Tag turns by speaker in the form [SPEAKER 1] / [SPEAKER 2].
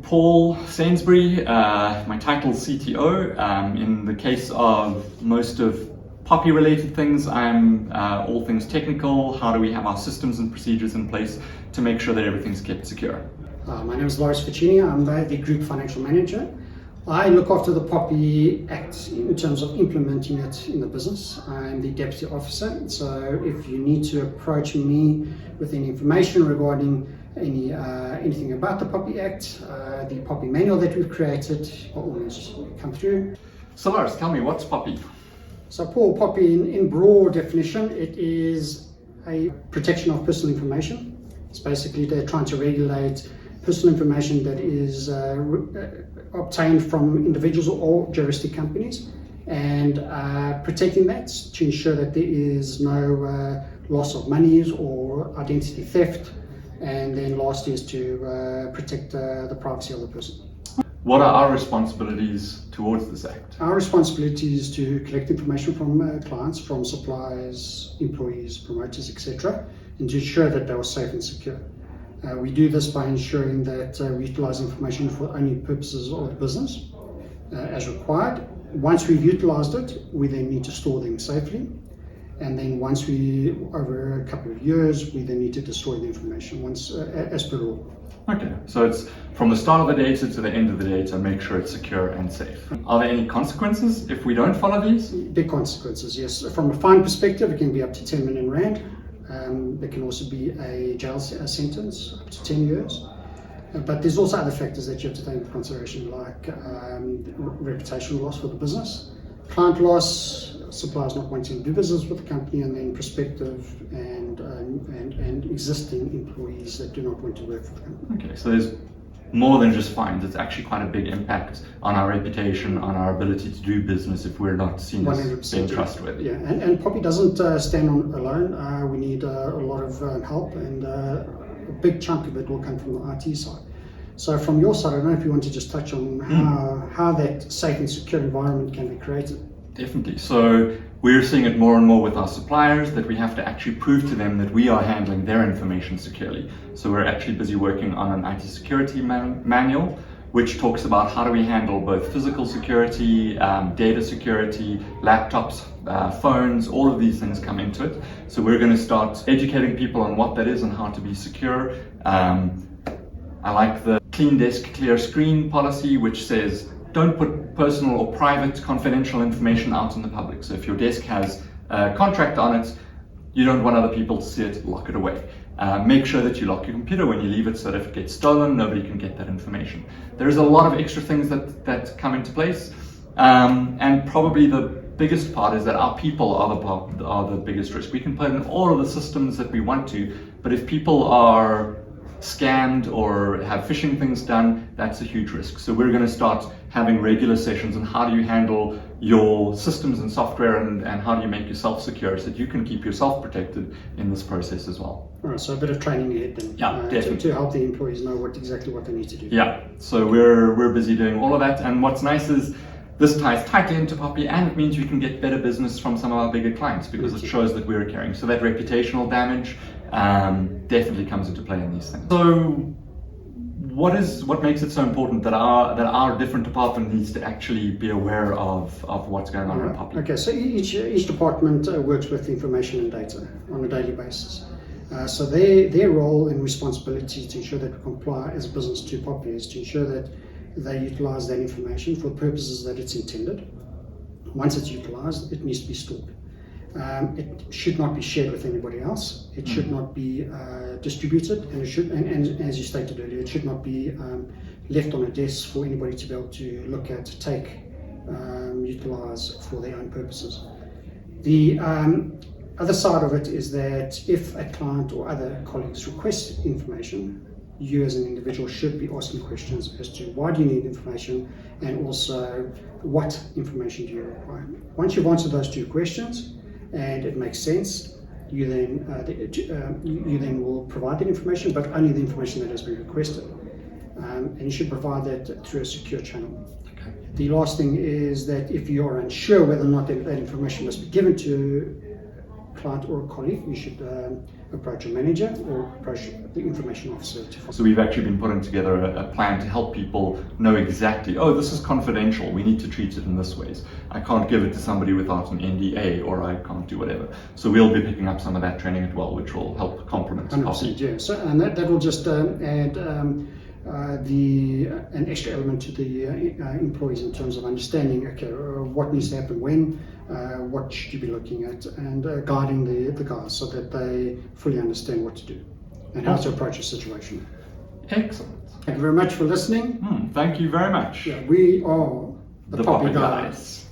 [SPEAKER 1] Paul Sainsbury. My title is CTO. In the case of most of POPI related things, I'm all things technical. How do we have our systems and procedures in place to make sure that everything's kept secure?
[SPEAKER 2] My name is Loris Ficini. I'm the Group Financial Manager. I look after the POPI Act in terms of implementing it in the business. I'm the Deputy Officer, so if you need to approach me with any information regarding anything about the POPI Act, the POPI manual that we've created, by all means come through.
[SPEAKER 1] So Loris, tell me, what's POPI?
[SPEAKER 2] So Paul, POPI in broad definition, it is a protection of personal information. It's basically they're trying to regulate personal information that is obtained from individuals or juristic companies, and protecting that to ensure that there is no loss of monies or identity theft, and then lastly is to protect the privacy of the person.
[SPEAKER 1] What are our responsibilities towards this act?
[SPEAKER 2] Our responsibility is to collect information from clients, from suppliers, employees, promoters, etc., and to ensure that they are safe and secure. We do this by ensuring that we utilize information for only purposes of the business as required. Once we've utilized it, we then need to store them safely. And then once over a couple of years, we then need to destroy the information as per law.
[SPEAKER 1] Okay, so it's from the start of the data to the end of the data, make sure it's secure and safe. Are there any consequences if we don't follow these?
[SPEAKER 2] Big consequences, yes. From a fine perspective, it can be up to 10 million rand. There can also be a jail sentence up to 10 years. But there's also other factors that you have to take into consideration, like reputational loss for the business, client loss, suppliers not wanting to do business with the company, and then prospective and existing employees that do not want to work for the company.
[SPEAKER 1] Okay, so there's more than just fines. It's actually quite a big impact on our reputation, on our ability to do business if we're not seen as being trustworthy.
[SPEAKER 2] Yeah, and POPI doesn't stand on alone. We need a lot of help, and a big chunk of it will come from the IT side. So from your side, I don't know if you want to just touch on how that safe and secure environment can be created.
[SPEAKER 1] Definitely. So we're seeing it more and more with our suppliers that we have to actually prove to them that we are handling their information securely. So we're actually busy working on an IT security manual, which talks about how do we handle both physical security, data security, laptops, phones, all of these things come into it. So we're going to start educating people on what that is and how to be secure. I like the clean desk, clear screen policy, which says don't put personal or private confidential information out in the public. So if your desk has a contract on it, you don't want other people to see it, lock it away. Make sure that you lock your computer when you leave it so that if it gets stolen, nobody can get that information. There's a lot of extra things that come into place. And probably the biggest part is that our people are the biggest risk. We can put in all of the systems that we want to, but if people are scammed or have phishing things done, that's a huge risk. So we're going to start having regular sessions on how do you handle your systems and software, and how do you make yourself secure so that you can keep yourself protected in this process as well.
[SPEAKER 2] All right, so a bit of training ahead then,
[SPEAKER 1] definitely.
[SPEAKER 2] To help the employees know exactly what they need to do.
[SPEAKER 1] Yeah, so we're busy doing all of that, and what's nice is this ties tightly into POPI, and it means we can get better business from some of our bigger clients because it shows that we're caring. So that reputational damage definitely comes into play in these things. So what makes it so important that our different department needs to actually be aware of what's going on in POPI?
[SPEAKER 2] Okay, so each department works with information and data on a daily basis. So their role and responsibility to ensure that we comply as a business to POPI is to ensure that they utilize that information for purposes that it's intended. Once it's utilized, it needs to be stored. It should not be shared with anybody else. It should not be distributed, and as you stated earlier, it should not be left on a desk for anybody to be able to look at, take, utilize for their own purposes. The other side of it is that if a client or other colleagues request information, you as an individual should be asking questions as to why do you need information, and also what information do you require. Once you've answered those two questions and it makes sense, you then will provide that information, but only the information that has been requested. And you should provide that through a secure channel.
[SPEAKER 1] Okay.
[SPEAKER 2] The last thing is that if you are unsure whether or not that information must be given to client or a colleague, you should approach a manager or approach the information officer.
[SPEAKER 1] So we've actually been putting together a plan to help people know exactly, oh, this is confidential, we need to treat it in this ways. I can't give it to somebody without an NDA, or I can't do whatever. So we'll be picking up some of that training as well, which will help complement POPI.
[SPEAKER 2] 100%, yeah. So, and that will just add an extra element to the employees in terms of understanding, okay, what needs to happen when, what should you be looking at, and guiding the guys so that they fully understand what to do and how to approach a situation.
[SPEAKER 1] Excellent.
[SPEAKER 2] Thank you very much for listening.
[SPEAKER 1] Thank you very much.
[SPEAKER 2] Yeah, we are
[SPEAKER 1] The POPI Guys.